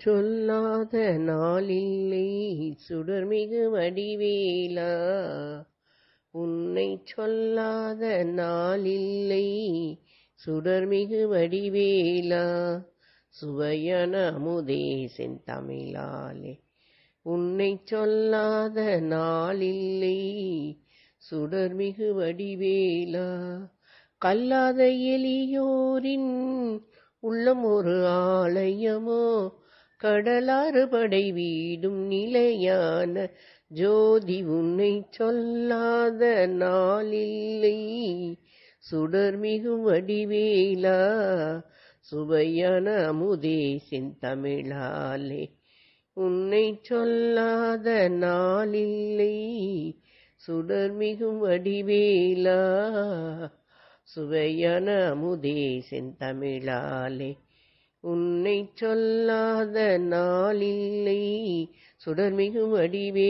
சொல்லாத நாளில்லை சுடர்மிகு வடிவேலா, உன்னை சொல்லாத நாளில்லை சுடர்மிகு வடிவேலா, சுவையான அமுதே செந்தமிழாலே உன்னை சொல்லாத நாளில்லை சுடர்மிகு வடிவேலா, கல்லாத எளியோரின் உள்ளம் ஒரு ஆலயமோ, கடலாறு படை வீடும் நிலையான ஜோதி, உன்னை சொல்லாத நாளில்லை சுடர்மிகு வடிவேலா, சுவையான அமுதே செந்தமிழாலே உன்னை சொல்லாத நாளில்லை சுடர்மிகு வடிவேலா, சுவையான அமுதே செந்தமிழாலே உன்னை சொல்லாத நாளில்லை சுடர்மிகு வடிவே